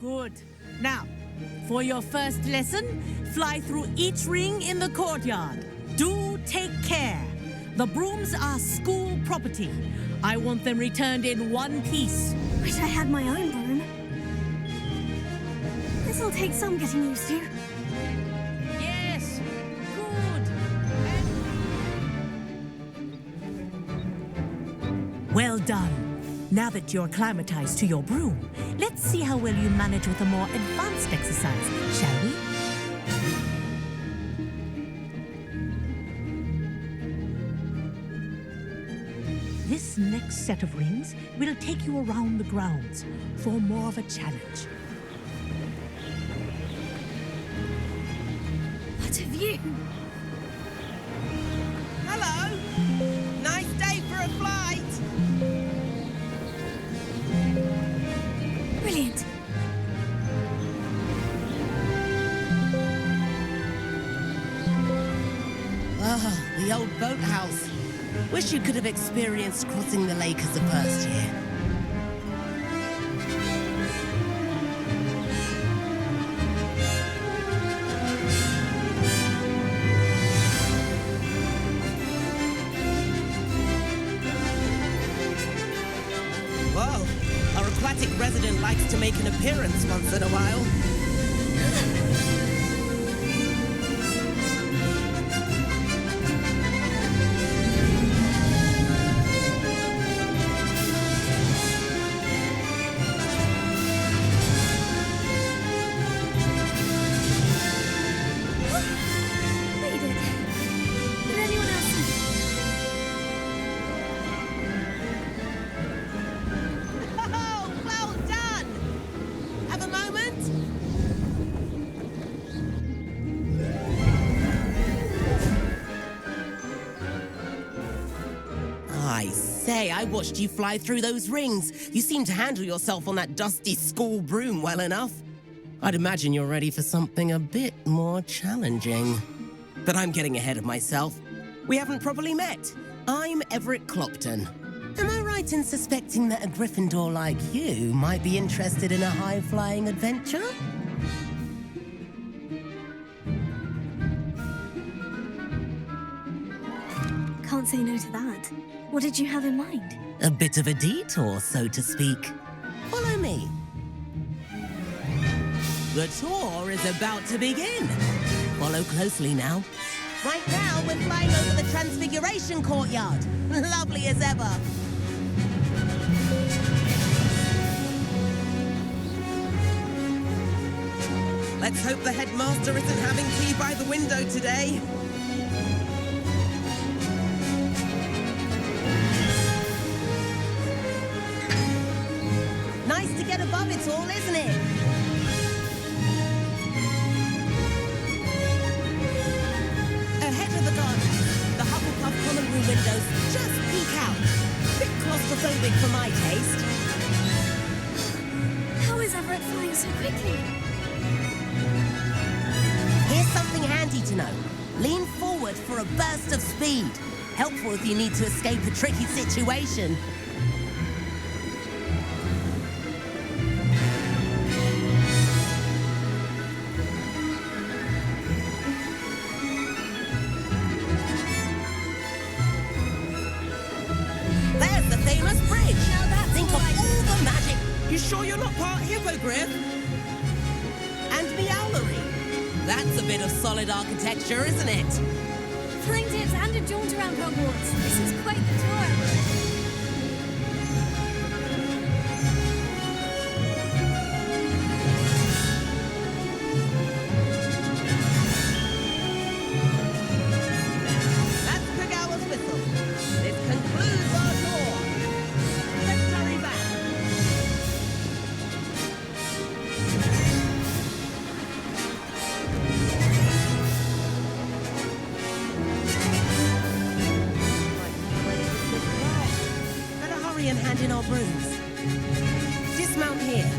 Good. Now, for your first lesson, fly through each ring in the courtyard. Do take care. The brooms are school property. I want them returned in one piece. Wish I had my own broom. This'll take some getting used to. Yes. Good. Well done. Now that you're acclimatized to your broom, let's see how well you manage with a more advanced exercise, shall we? This next set of rings will take you around the grounds for more of a challenge. What a view! Hello! Nice day for a flight! Brilliant. Ah, the old boathouse. Wish you could have experienced crossing the lake as a first year. Whoa, our aquatic resident likes to make an appearance once in a while. Made it. Did anyone else see? Oh, well done! Have a moment? I say, I watched you fly through those rings. You seem to handle yourself on that dusty school broom well enough. I'd imagine you're ready for something a bit more challenging. But I'm getting ahead of myself. We haven't properly met. I'm Everett Clopton. Am I right in suspecting that a Gryffindor like you might be interested in a high-flying adventure? Can't say no to that. What did you have in mind? A bit of a detour, so to speak. Follow me. The tour is about to begin. Follow closely now. Right now, we're flying over the Transfiguration Courtyard. Lovely as ever. Let's hope the headmaster isn't having tea by the window today. Nice to get above it all, isn't it? Ahead of the garden, the Hufflepuff common room windows just peek out. Bit claustrophobic for my taste. How is Everett flying so quickly? Here's something handy to know. Lean forward for a burst of speed. Helpful if you need to escape a tricky situation. There's the famous bridge. Now that's Think of right. all the magic. You sure you're not part hippogriff? And meowlery. That's a bit of solid architecture, isn't it? Flying tips and a jaunt around Hogwarts. This is quite the tour. That's Kagawa's whistle. This concludes our tour. Let's hurry back. Better hurry and hand in our brooms. Dismount here.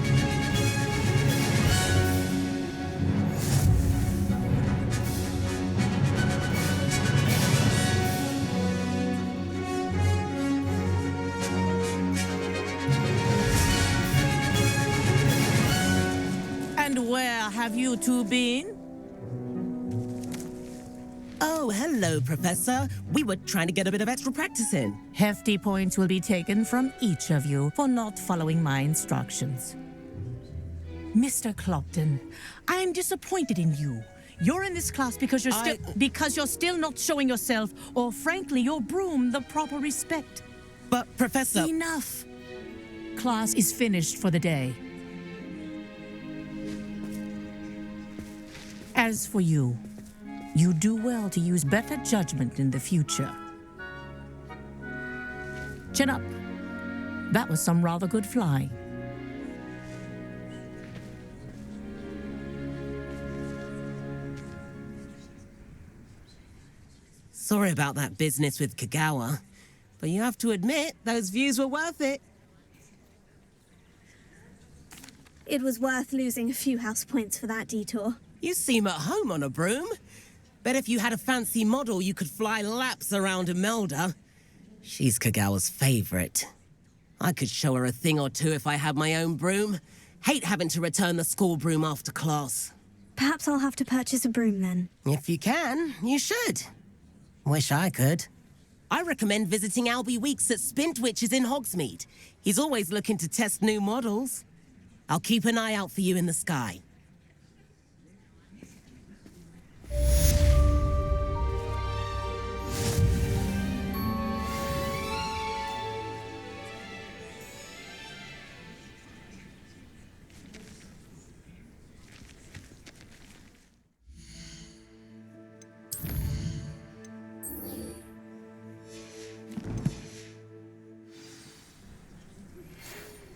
have you two been? Oh, hello, Professor. We were trying to get a bit of extra practice in. Hefty points will be taken from each of you for not following my instructions. Mr. Clopton, I am disappointed in you. You're in this class because you're still not showing yourself, or frankly, your broom, the proper respect. But, Professor... Enough. Class is finished for the day. As for you, you do well to use better judgment in the future. Chin up. That was some rather good flying. Sorry about that business with Kagawa, but you have to admit, those views were worth it. It was worth losing a few house points for that detour. You seem at home on a broom. Bet if you had a fancy model, you could fly laps around Imelda. She's Kagawa's favorite. I could show her a thing or two if I had my own broom. Hate having to return the school broom after class. Perhaps I'll have to purchase a broom then. If you can, you should. Wish I could. I recommend visiting Albie Weeks at Spintwitches in Hogsmeade. He's always looking to test new models. I'll keep an eye out for you in the sky.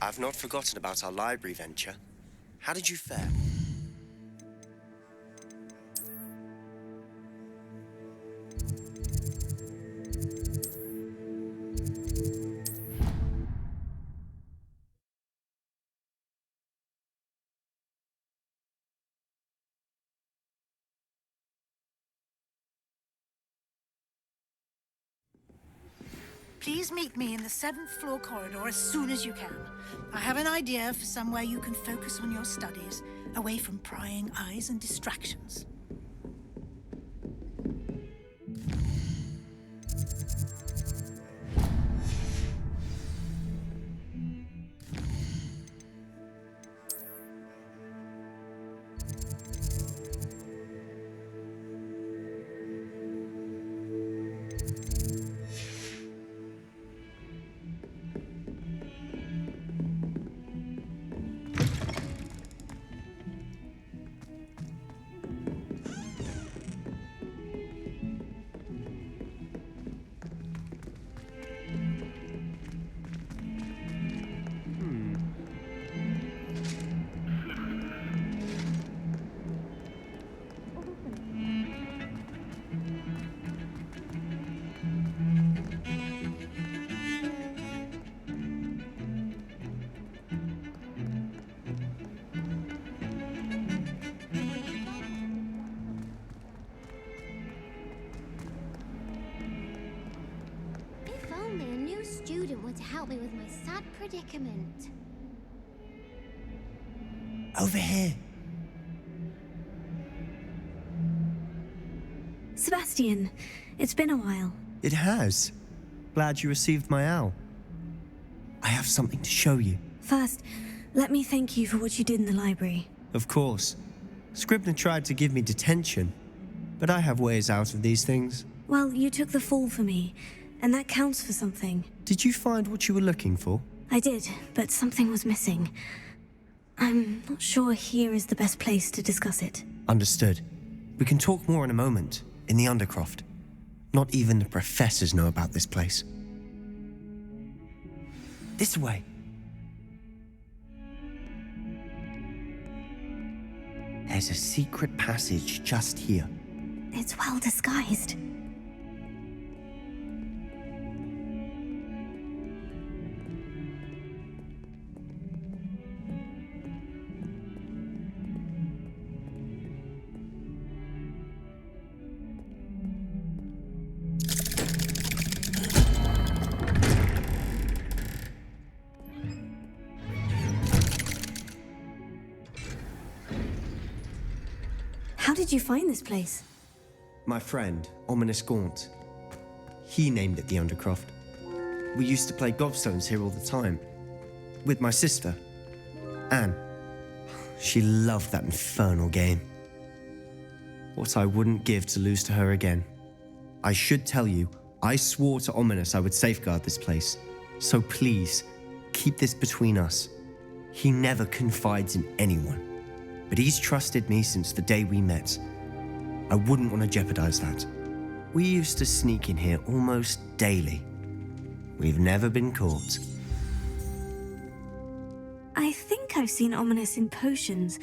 I've not forgotten about our library venture. How did you fare? Please meet me in the 7th floor corridor as soon as you can. I have an idea for somewhere you can focus on your studies, away from prying eyes and distractions. To help me with my sad predicament. Over here. Sebastian, it's been a while. It has. Glad you received my owl. I have something to show you. First, let me thank you for what you did in the library. Of course. Scribner tried to give me detention, but I have ways out of these things. Well, you took the fall for me, and that counts for something. Did you find what you were looking for? I did, but something was missing. I'm not sure here is the best place to discuss it. Understood. We can talk more in a moment, in the Undercroft. Not even the professors know about this place. This way. There's a secret passage just here. It's well disguised. did you find this place? My friend, Ominous Gaunt. He named it the Undercroft. We used to play gobstones here all the time. With my sister, Anne. She loved that infernal game. What I wouldn't give to lose to her again. I should tell you, I swore to Ominous I would safeguard this place. So please, keep this between us. He never confides in anyone. But he's trusted me since the day we met. I wouldn't want to jeopardize that. We used to sneak in here almost daily. We've never been caught. I think I've seen Ominous in potions.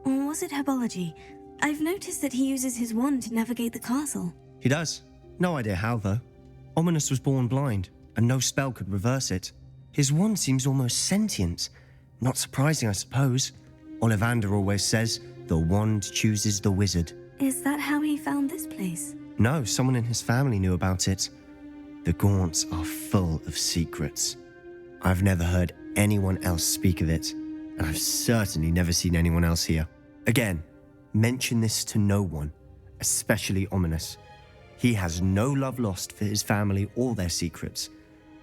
Or was it herbology? I've noticed that he uses his wand to navigate the castle. He does. No idea how, though. Ominous was born blind, and no spell could reverse it. His wand seems almost sentient. Not surprising, I suppose. Ollivander always says, the wand chooses the wizard. Is that how he found this place? No, someone in his family knew about it. The Gaunts are full of secrets. I've never heard anyone else speak of it, and I've certainly never seen anyone else here. Again, mention this to no one, especially Ominous. He has no love lost for his family or their secrets,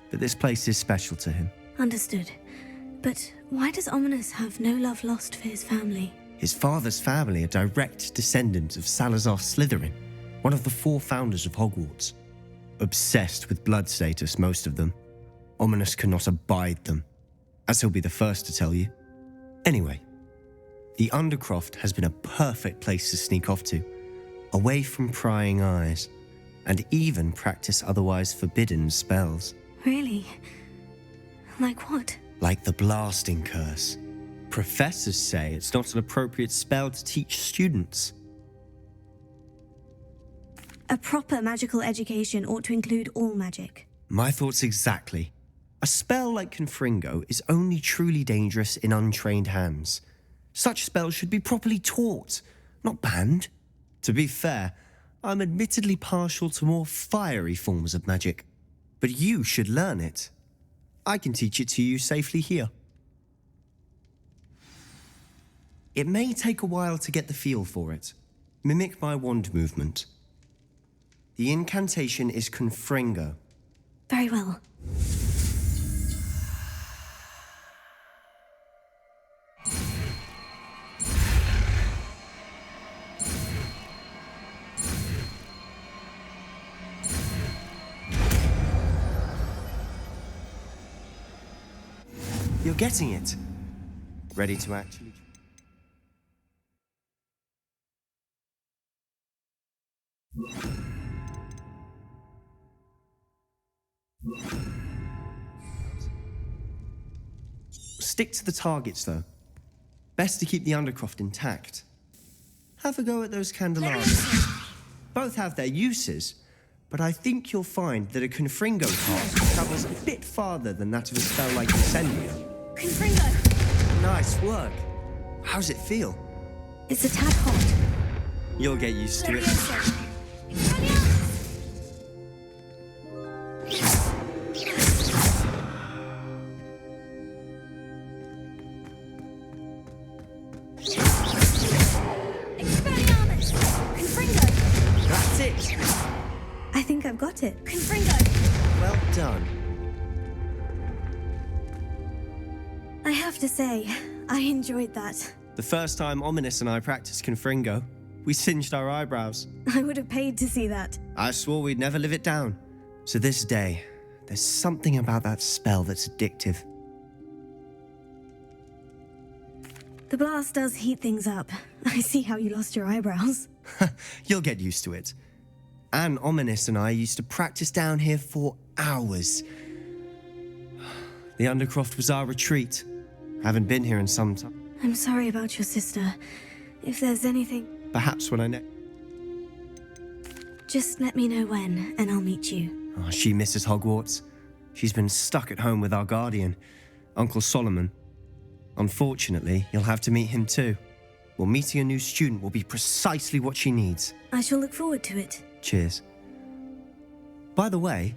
but this place is special to him. Understood. But why does Ominous have no love lost for his family? His father's family are direct descendants of Salazar Slytherin, one of the 4 founders of Hogwarts. Obsessed with blood status, most of them. Ominous cannot abide them, as he'll be the first to tell you. Anyway, the Undercroft has been a perfect place to sneak off to, away from prying eyes, and even practice otherwise forbidden spells. Really? Like what? Like the blasting curse. Professors say it's not an appropriate spell to teach students. A proper magical education ought to include all magic. My thoughts exactly. A spell like Confringo is only truly dangerous in untrained hands. Such spells should be properly taught, not banned. To be fair, I'm admittedly partial to more fiery forms of magic, but you should learn it. I can teach it to you safely here. It may take a while to get the feel for it. Mimic my wand movement. The incantation is Confringo. Very well. You're getting it. Ready to actually... Stick to the targets, though. Best to keep the Undercroft intact. Have a go at those candelabras. Both have their uses, but I think you'll find that a Confringo task travels a bit farther than that of a spell like Incendio. Confringo! Nice work. How's it feel? It's a tad hot. You'll get used to it. That's it. I think I've got it. Confringo! Well done. I have to say, I enjoyed that. The first time Ominous and I practiced Confringo, we singed our eyebrows. I would have paid to see that. I swore we'd never live it down. To this day, there's something about that spell that's addictive. The blast does heat things up. I see how you lost your eyebrows. You'll get used to it. Anne, Ominous and I used to practice down here for hours. The Undercroft was our retreat. Haven't been here in some time. I'm sorry about your sister. If there's anything... Perhaps when I Just let me know when, and I'll meet you. Oh, she misses Hogwarts. She's been stuck at home with our guardian, Uncle Solomon. Unfortunately, you'll have to meet him too. Well, meeting a new student will be precisely what she needs. I shall look forward to it. Cheers. By the way,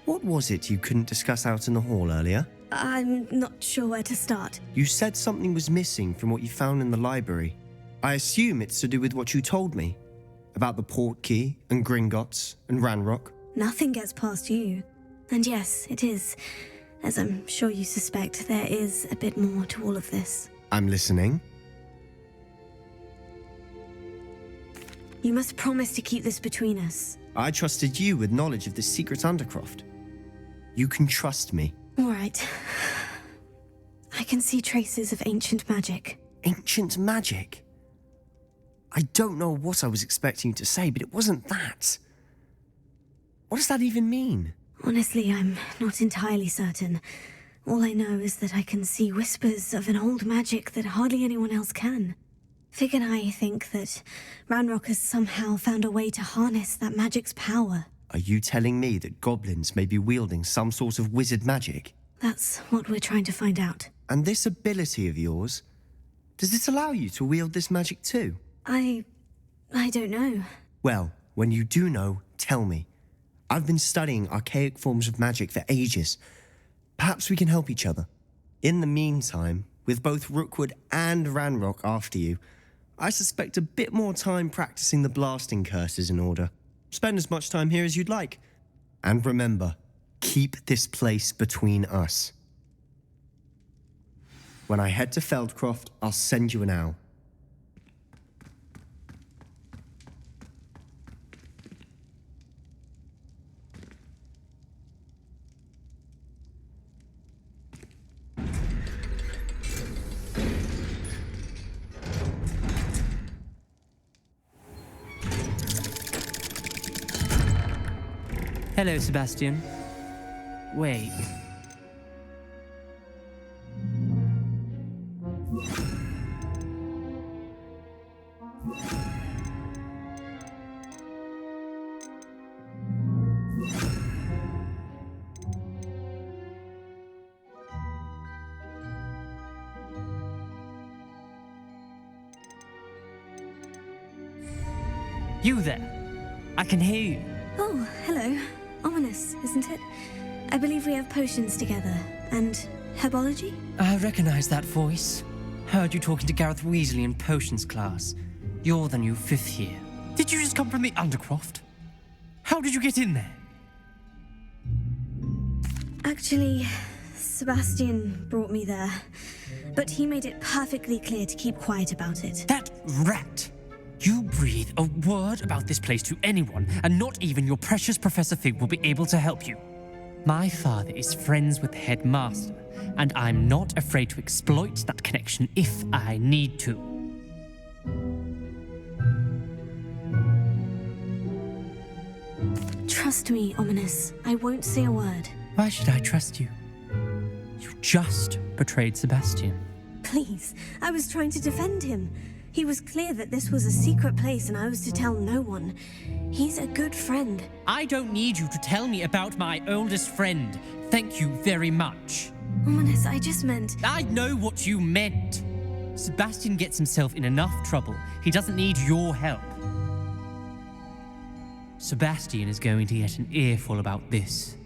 what was it you couldn't discuss out in the hall earlier? I'm not sure where to start. You said something was missing from what you found in the library. I assume it's to do with what you told me about the Portkey and Gringotts and Ranrock. Nothing gets past you. And yes, it is. As I'm sure you suspect, there is a bit more to all of this. I'm listening. You must promise to keep this between us. I trusted you with knowledge of the secret Undercroft. You can trust me. All right. I can see traces of ancient magic. Ancient magic? I don't know what I was expecting you to say, but it wasn't that. What does that even mean? Honestly, I'm not entirely certain. All I know is that I can see whispers of an old magic that hardly anyone else can. Fig and I think that Ranrock has somehow found a way to harness that magic's power. Are you telling me that goblins may be wielding some sort of wizard magic? That's what we're trying to find out. And this ability of yours, does it allow you to wield this magic too? I don't know. Well, when you do know, tell me. I've been studying archaic forms of magic for ages. Perhaps we can help each other. In the meantime, with both Rookwood and Ranrock after you, I suspect a bit more time practicing the blasting curses in order. Spend as much time here as you'd like. And remember, keep this place between us. When I head to Feldcroft, I'll send you an owl. Hello, Sebastian. Wait. You there? I can hear you. Oh, hello. Ominous, isn't it? I believe we have potions together. And herbology? I recognize that voice. Heard you talking to Gareth Weasley in potions class. You're the new 5th year. Did you just come from the Undercroft? How did you get in there? Actually, Sebastian brought me there. But he made it perfectly clear to keep quiet about it. That rat! You breathe a word about this place to anyone, and not even your precious Professor Fig will be able to help you. My father is friends with the headmaster, and I'm not afraid to exploit that connection if I need to. Trust me, Ominous. I won't say a word. Why should I trust you? You just betrayed Sebastian. Please, I was trying to defend him. He was clear that this was a secret place and I was to tell no one. He's a good friend. I don't need you to tell me about my oldest friend. Thank you very much. Ominous, I just meant... I know what you meant. Sebastian gets himself in enough trouble. He doesn't need your help. Sebastian is going to get an earful about this.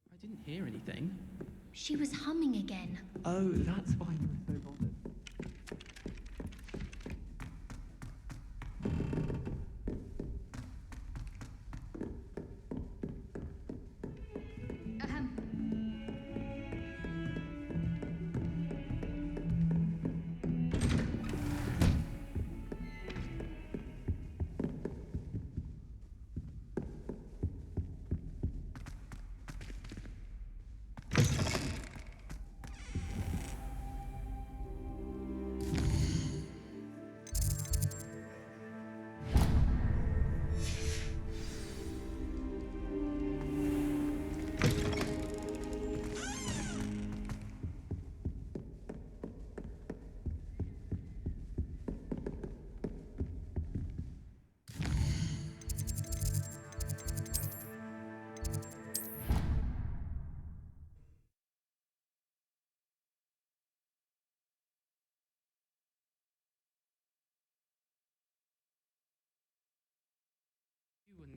I didn't hear anything. She was humming again. Oh, that's why you were so bothered.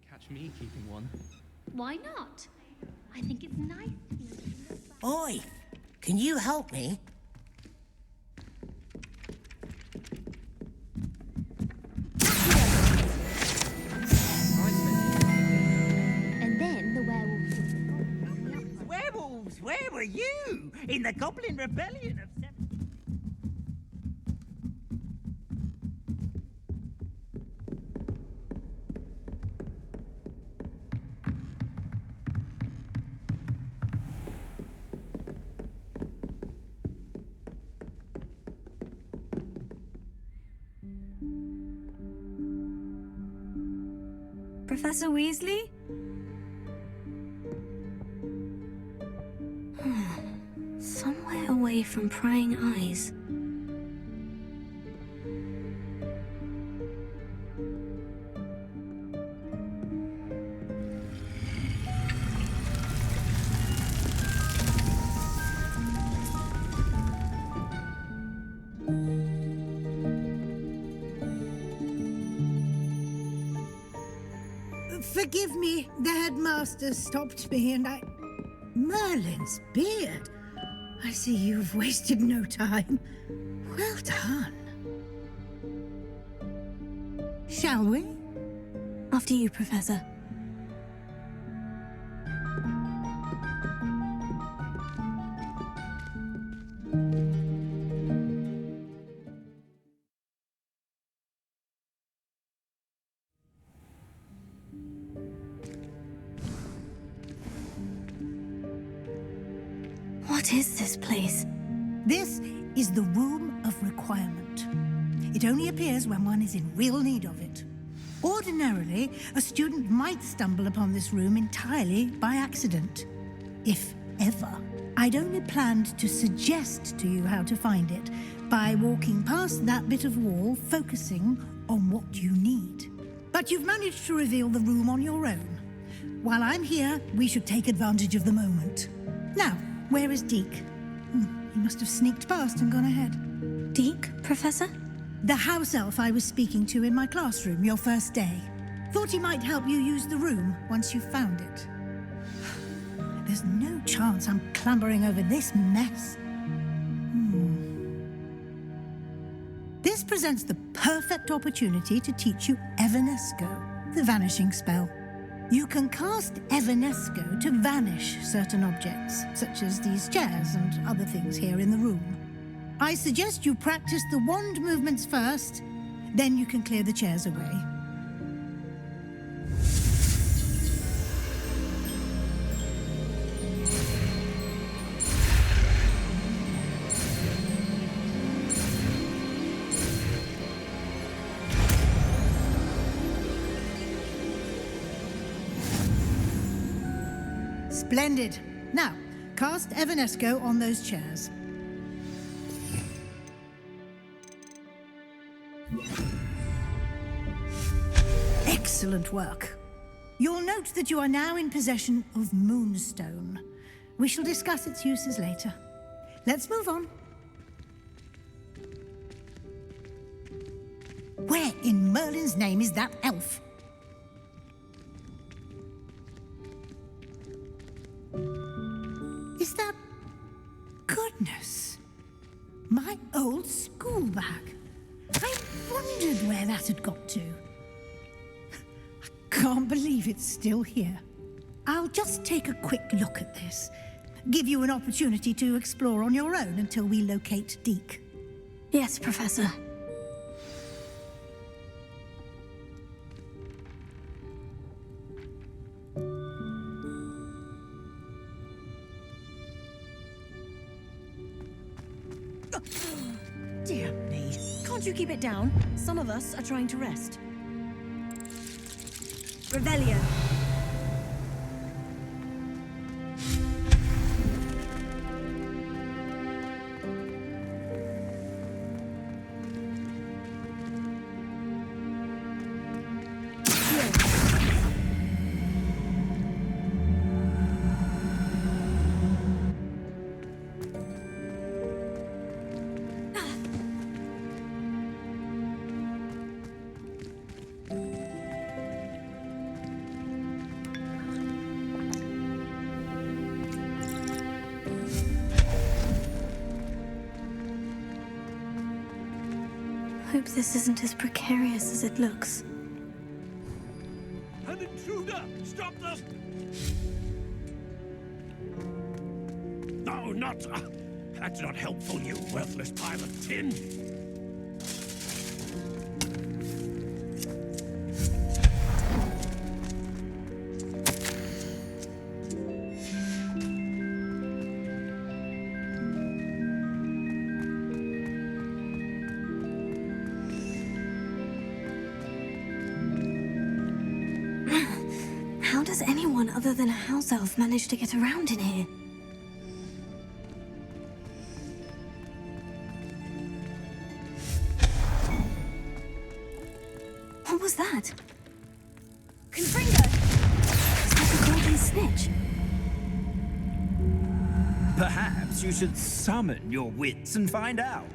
catch me keeping one. Why not? I think it's nice to be able to look back. Oi, can you help me? And then the werewolves will be Werewolves, where were you? In the Goblin Rebellion of... Professor Weasley? Somewhere away from prying eyes. Forgive me, the headmaster stopped me and I... Merlin's beard. I see you've wasted no time. Well done. Shall we? After you, Professor. What is this place? This is the Room of Requirement. It only appears when one is in real need of it. Ordinarily, a student might stumble upon this room entirely by accident, if ever. I'd only planned to suggest to you how to find it by walking past that bit of wall, focusing on what you need. But you've managed to reveal the room on your own. While I'm here, we should take advantage of the moment. Now, where is Deke? He must have sneaked past and gone ahead. Deke, Professor? The house elf I was speaking to in my classroom your first day. Thought he might help you use the room once you found it. There's no chance I'm clambering over this mess. This presents the perfect opportunity to teach you Evanesco, the vanishing spell. You can cast Evanesco to vanish certain objects, such as these chairs and other things here in the room. I suggest you practice the wand movements first, then you can clear the chairs away. Splendid. Now, cast Evanesco on those chairs. Excellent work. You'll note that you are now in possession of Moonstone. We shall discuss its uses later. Let's move on. Where in Merlin's name is that elf? Is that... Goodness. My old school bag. I wondered where that had got to. I can't believe it's still here. I'll just take a quick look at this. Give you an opportunity to explore on your own until we locate Deke. Yes, Professor. Dear me. Can't you keep it down? Some of us are trying to rest. Revelio. hope this isn't as precarious as it looks. An intruder! Stop them! No, not... that's not helpful, you worthless pile of tin! How does anyone other than a house elf manage to get around in here? What was that? Confringo! Is that a golden snitch? Perhaps you should summon your wits and find out.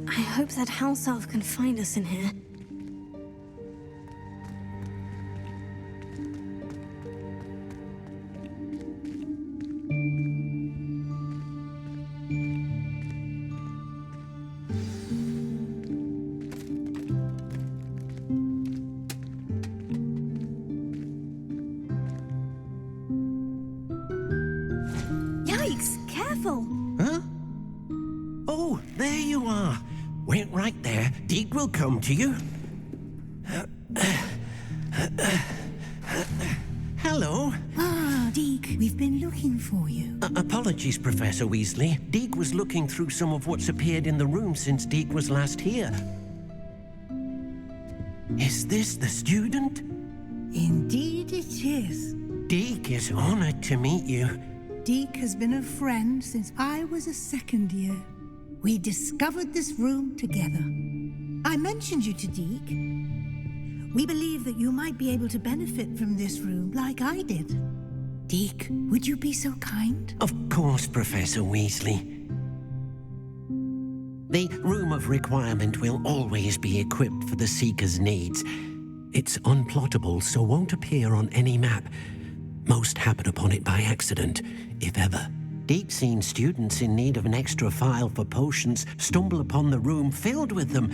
I hope that house elf can find us in here. Yikes! Careful! Huh? Oh, there you are. Wait right there. Deek will come to you. Hello. Ah, Deek, we've been looking for you. Apologies, Professor Weasley. Deek was looking through some of what's appeared in the room since Deek was last here. Is this the student? Indeed it is. Deek is honored to meet you. Deek has been a friend since I was a second year. We discovered this room together. I mentioned you to Deek. We believe that you might be able to benefit from this room like I did. Deek, would you be so kind? Of course, Professor Weasley. The Room of Requirement will always be equipped for the Seeker's needs. It's unplottable, so won't appear on any map. Most happen upon it by accident, if ever. Deek's seen students in need of an extra file for potions stumble upon the room filled with them.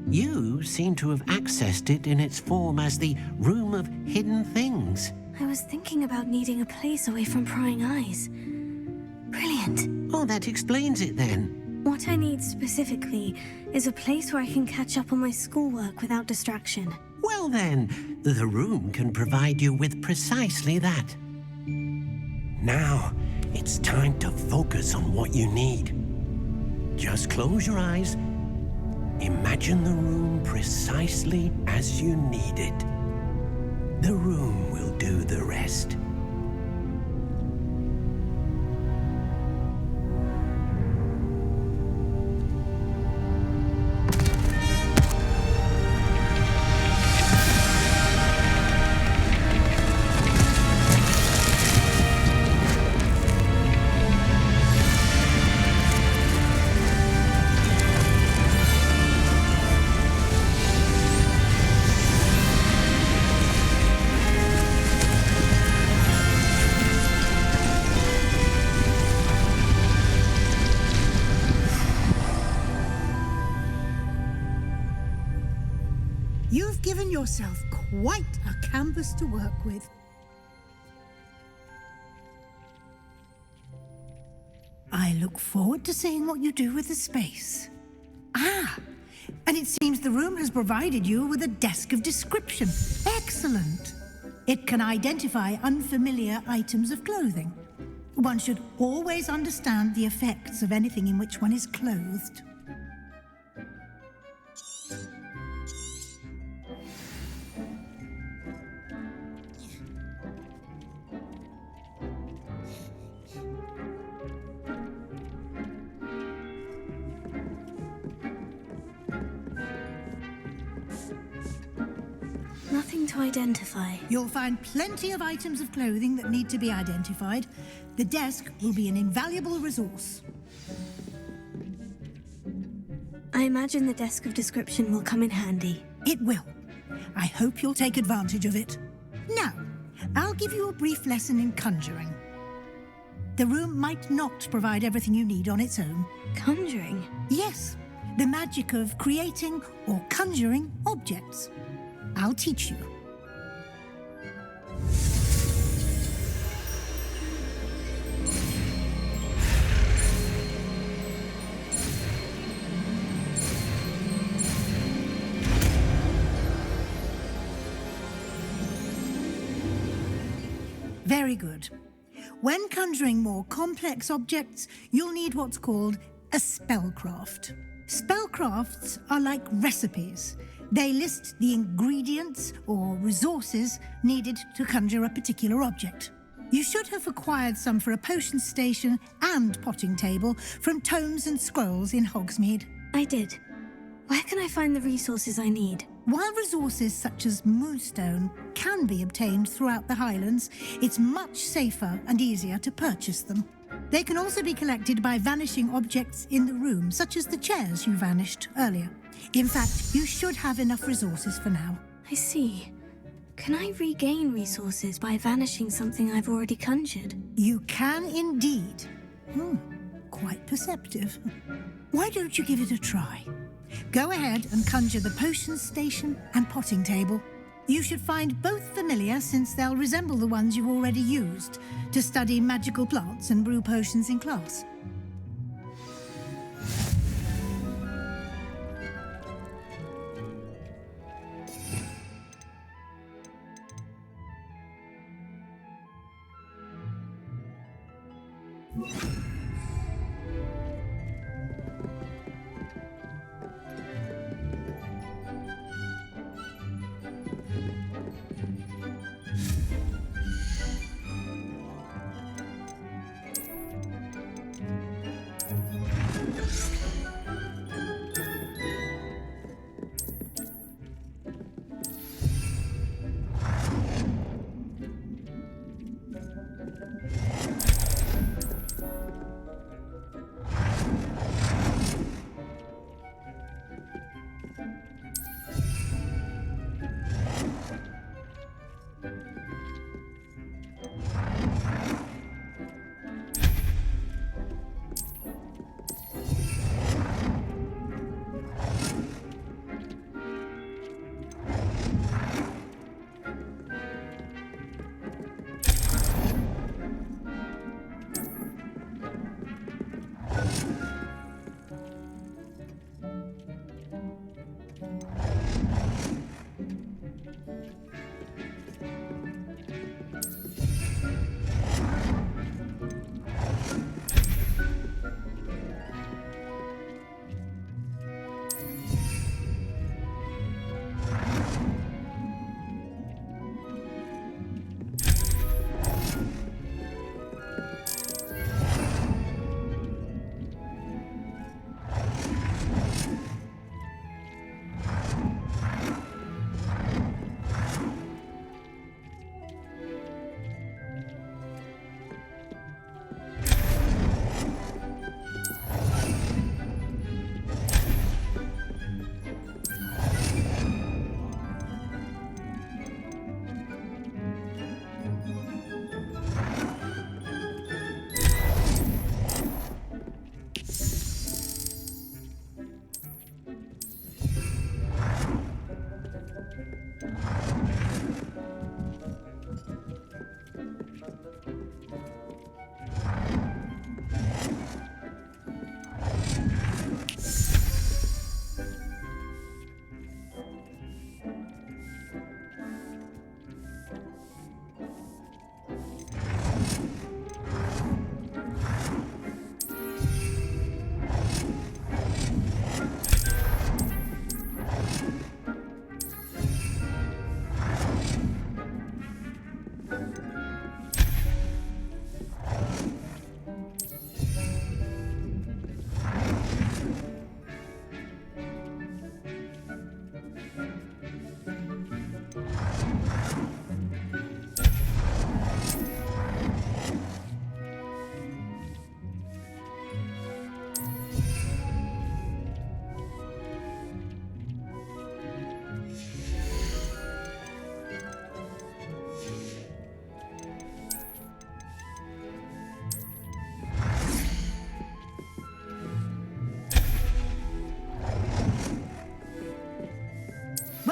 You seem to have accessed it in its form as the Room of Hidden Things. I was thinking about needing a place away from prying eyes. Brilliant. Oh, that explains it then. What I need specifically is a place where I can catch up on my schoolwork without distraction. Well then, the room can provide you with precisely that. Now, it's time to focus on what you need. Just close your eyes. Imagine the room precisely as you need it. The room will do the rest. yourself quite a canvas to work with. I look forward to seeing what you do with the space. Ah, and it seems the room has provided you with a desk of description. Excellent. It can identify unfamiliar items of clothing. One should always understand the effects of anything in which one is clothed. Nothing to identify. You'll find plenty of items of clothing that need to be identified. The desk will be an invaluable resource. I imagine the desk of description will come in handy. It will. I hope you'll take advantage of it. Now, I'll give you a brief lesson in conjuring. The room might not provide everything you need on its own. Conjuring? Yes, the magic of creating or conjuring objects. I'll teach you. Very good. When conjuring more complex objects, you'll need what's called a spellcraft. Spellcrafts are like recipes. They list the ingredients or resources needed to conjure a particular object. You should have acquired some for a potion station and potting table from tomes and scrolls in Hogsmeade. I did. Where can I find the resources I need? While resources such as moonstone can be obtained throughout the Highlands, it's much safer and easier to purchase them. They can also be collected by vanishing objects in the room, such as the chairs you vanished earlier. In fact, you should have enough resources for now. I see. Can I regain resources by vanishing something I've already conjured? You can indeed. Quite perceptive. Why don't you give it a try? Go ahead and conjure the potion station and potting table. You should find both familiar, since they'll resemble the ones you've already used to study magical plants and brew potions in class.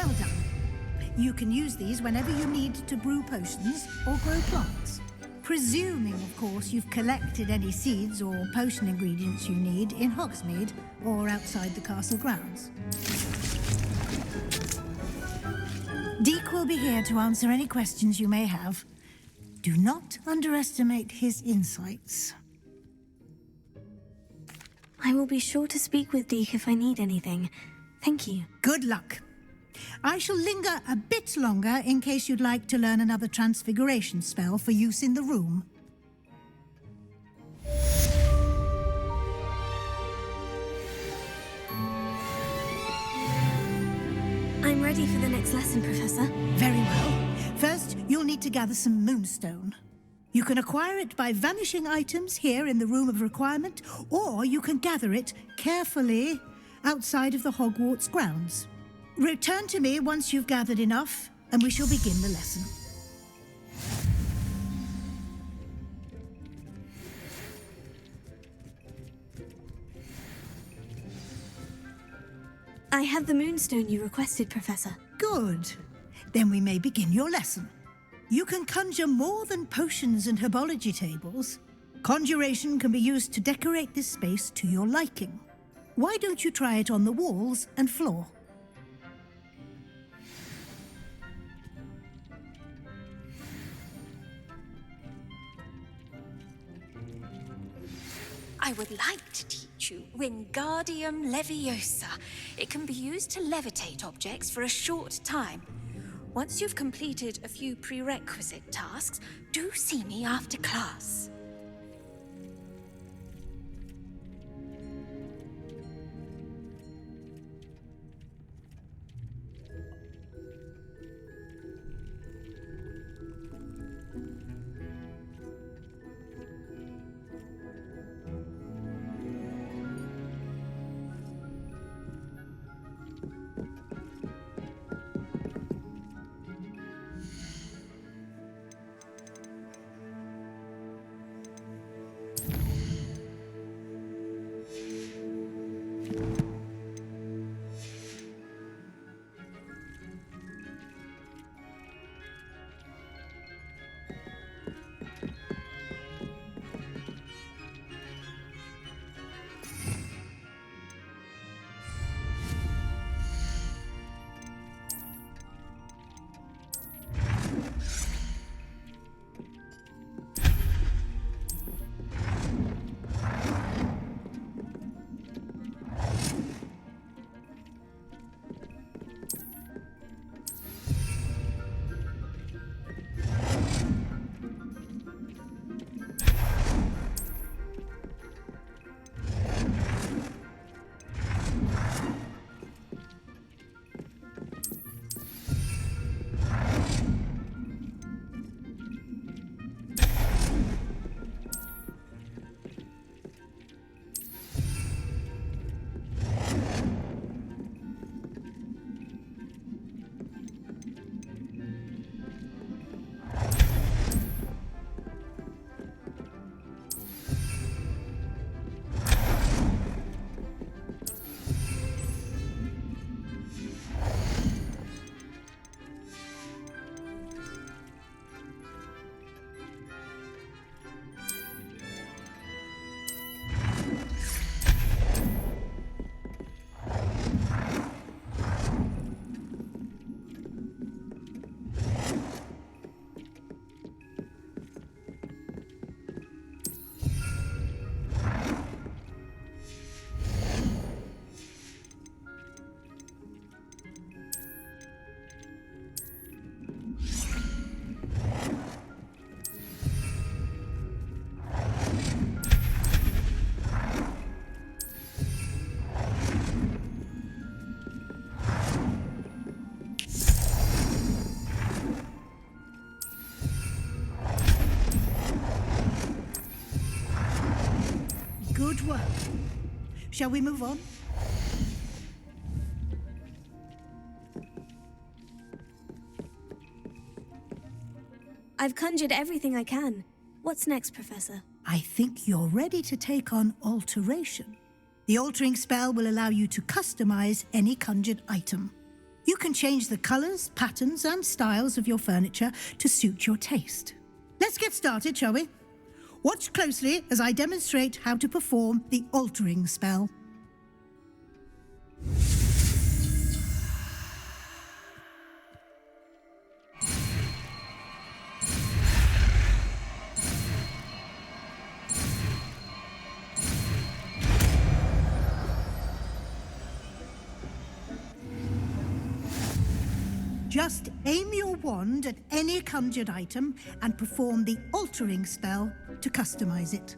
Well done. You can use these whenever you need to brew potions or grow plants. Presuming, of course, you've collected any seeds or potion ingredients you need in Hogsmeade or outside the castle grounds. Deke will be here to answer any questions you may have. Do not underestimate his insights. I will be sure to speak with Deke if I need anything. Thank you. Good luck. I shall linger a bit longer in case you'd like to learn another transfiguration spell for use in the room. I'm ready for the next lesson, Professor. Very well. First, you'll need to gather some moonstone. You can acquire it by vanishing items here in the Room of Requirement, or you can gather it carefully outside of the Hogwarts grounds. Return to me once you've gathered enough, and we shall begin the lesson. I have the moonstone you requested, Professor. Good. Then we may begin your lesson. You can conjure more than potions and herbology tables. Conjuration can be used to decorate this space to your liking. Why don't you try it on the walls and floor? I would like to teach you Wingardium Leviosa. It can be used to levitate objects for a short time. Once you've completed a few prerequisite tasks, do see me after class. Good work. Shall we move on? I've conjured everything I can. What's next, Professor? I think you're ready to take on alteration. The altering spell will allow you to customize any conjured item. You can change the colours, patterns, and styles of your furniture to suit your taste. Let's get started, shall we? Watch closely as I demonstrate how to perform the altering spell. Just aim your wand at any conjured item and perform the altering spell to customize it.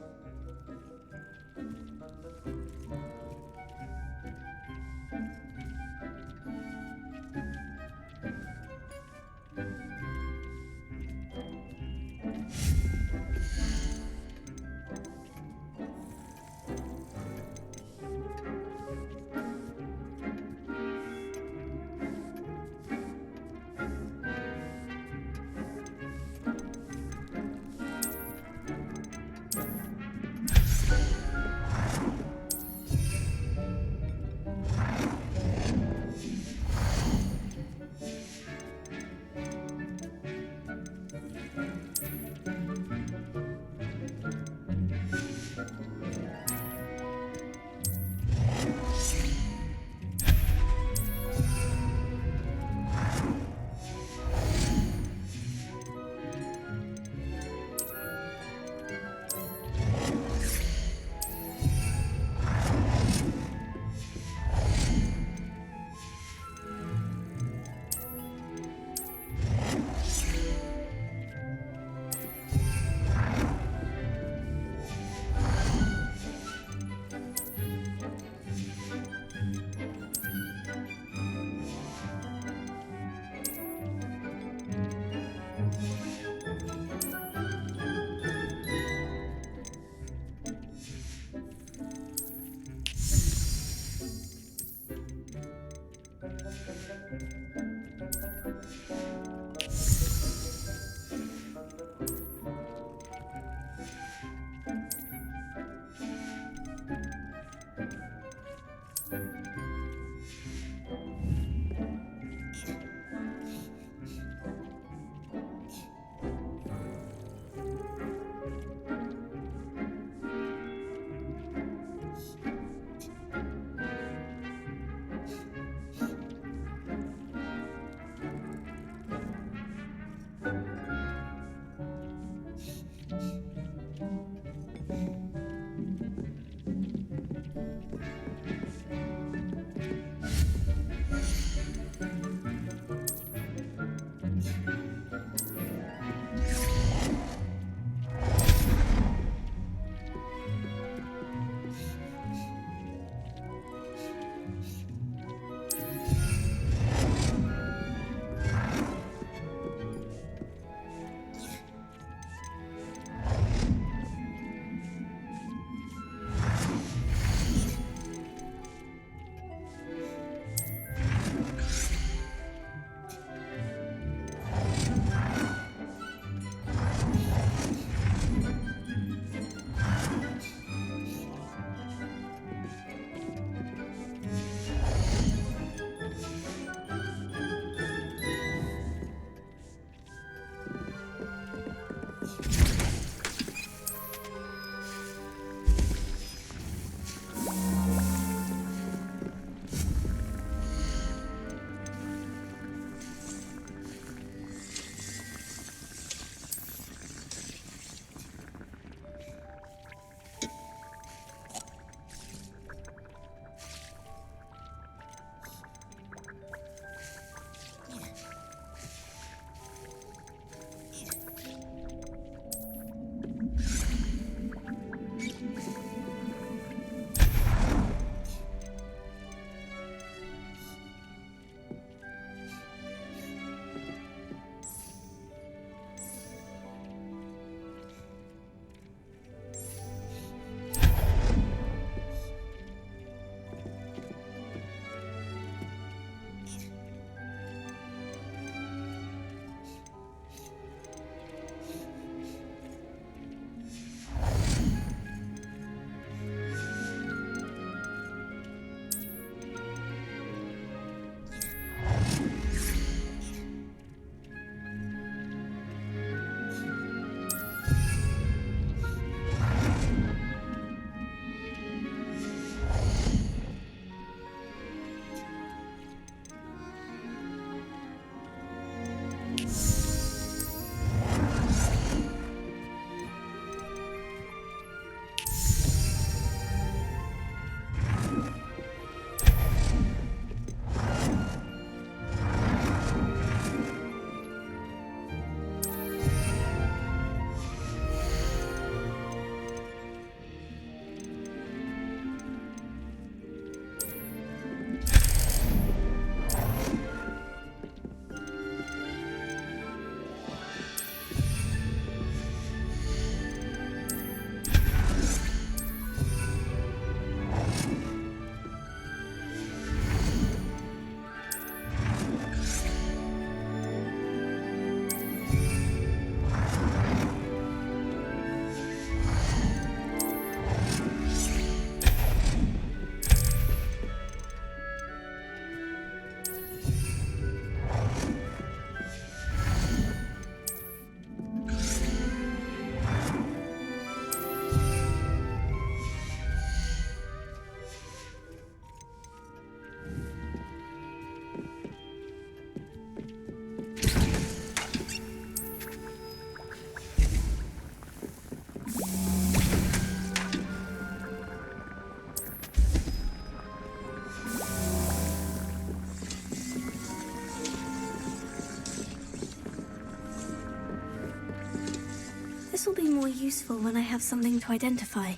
This will be more useful when I have something to identify.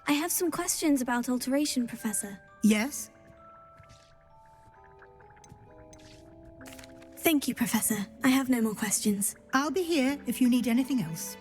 I have some questions about alteration, Professor. Yes? Thank you, Professor. I have no more questions. I'll be here if you need anything else.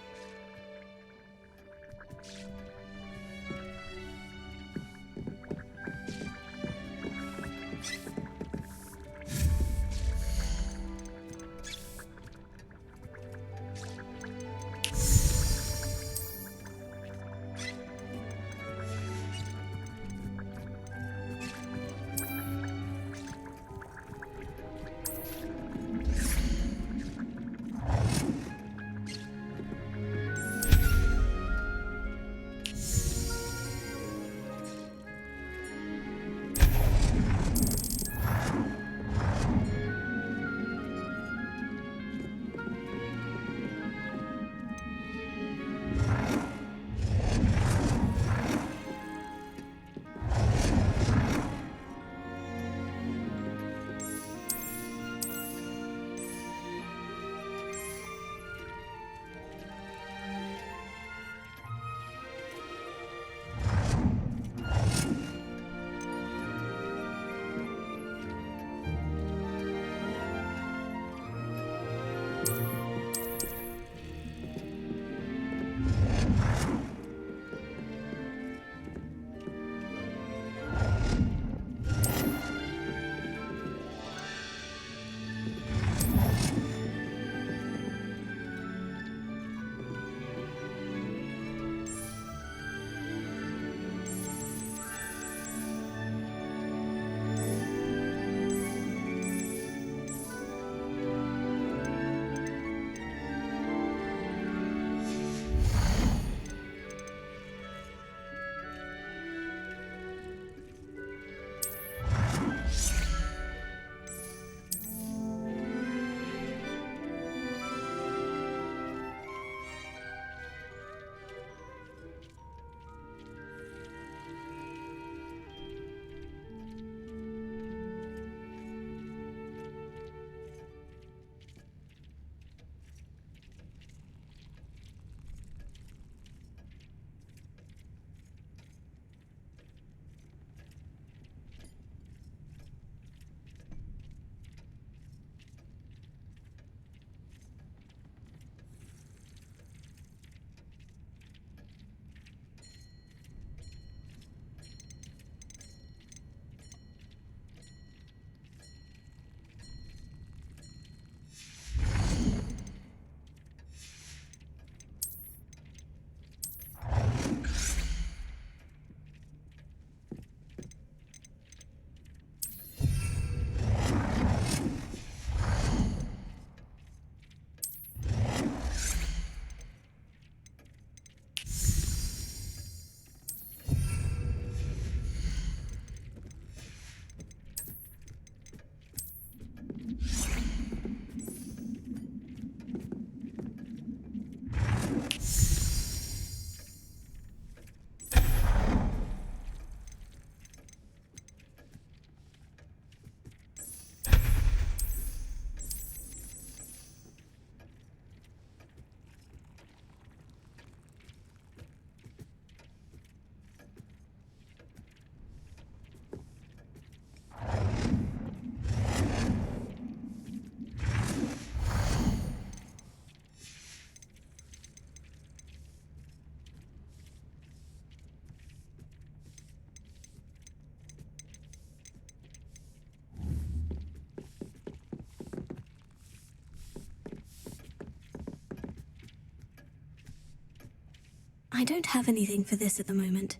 I don't have anything for this at the moment.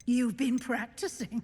You've been practicing.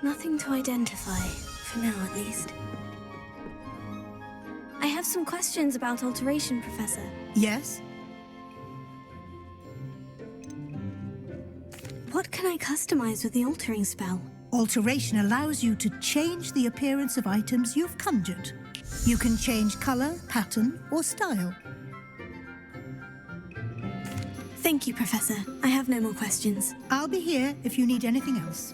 Nothing to identify, for now at least. I have some questions about alteration, Professor. Yes? What can I customize with the altering spell? Alteration allows you to change the appearance of items you've conjured. You can change color, pattern, or style. Thank you, Professor. I have no more questions. I'll be here if you need anything else.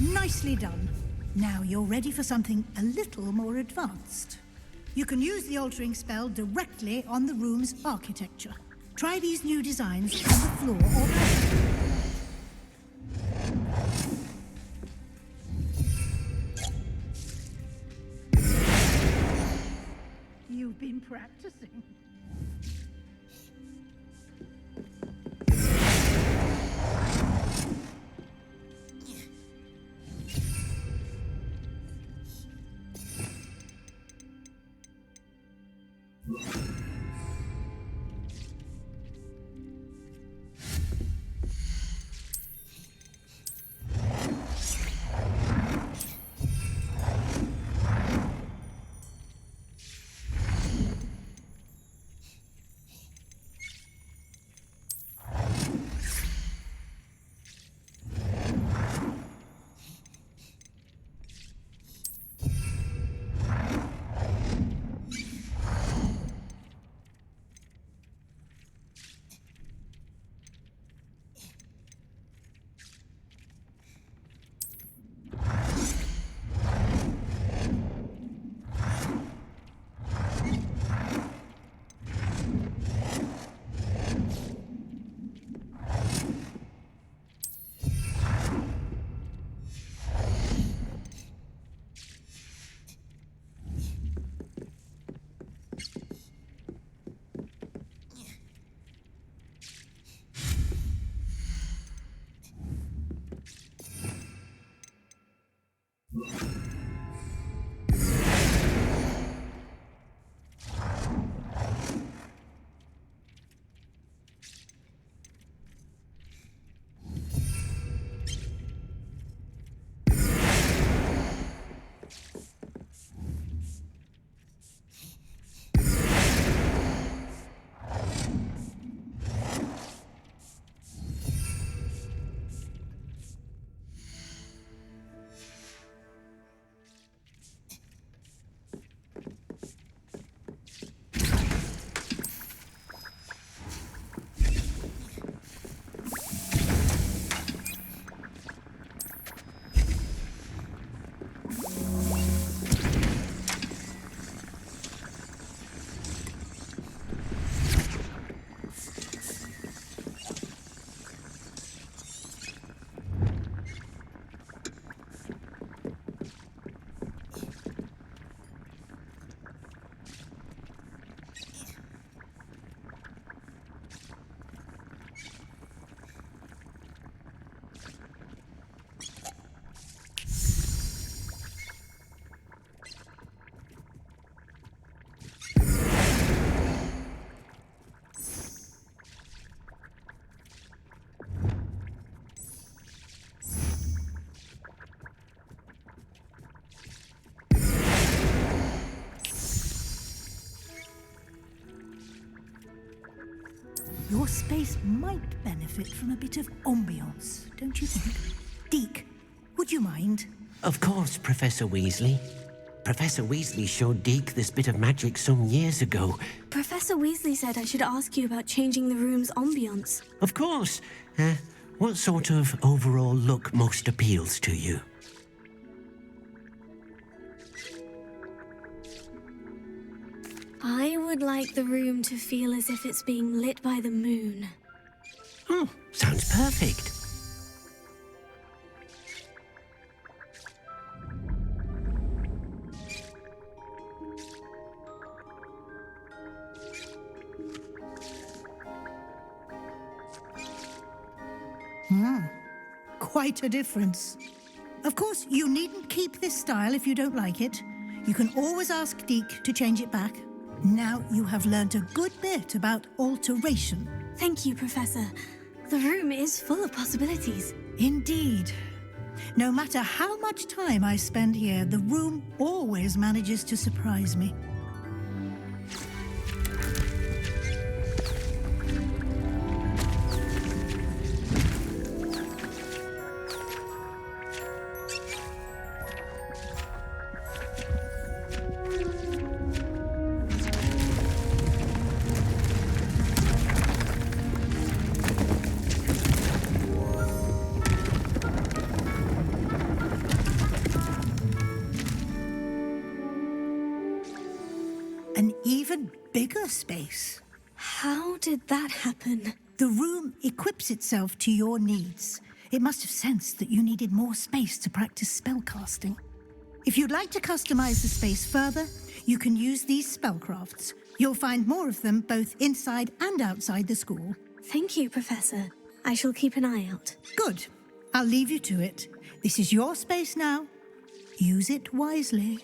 Nicely done. Now you're ready for something a little more advanced. You can use the altering spell directly on the room's architecture. Try these new designs on the floor or You've been practicing. space might benefit from a bit of ambiance, don't you think? Deke, would you mind? Of course, Professor Weasley. Professor Weasley showed Deke this bit of magic some years ago. Professor Weasley said I should ask you about changing the room's ambience. Of course. What sort of overall look most appeals to you? I would like the room to feel as if it's being lit by the moon. Oh, sounds perfect. Quite a difference. Of course, you needn't keep this style if you don't like it. You can always ask Deke to change it back. Now you have learnt a good bit about alteration. Thank you, Professor. The room is full of possibilities. Indeed. No matter how much time I spend here, the room always manages to surprise me. An even bigger space. How did that happen? The room equips itself to your needs. It must have sensed that you needed more space to practice spellcasting. If you'd like to customize the space further, you can use these spellcrafts. You'll find more of them both inside and outside the school. Thank you, Professor. I shall keep an eye out. Good. I'll leave you to it. This is your space now. Use it wisely.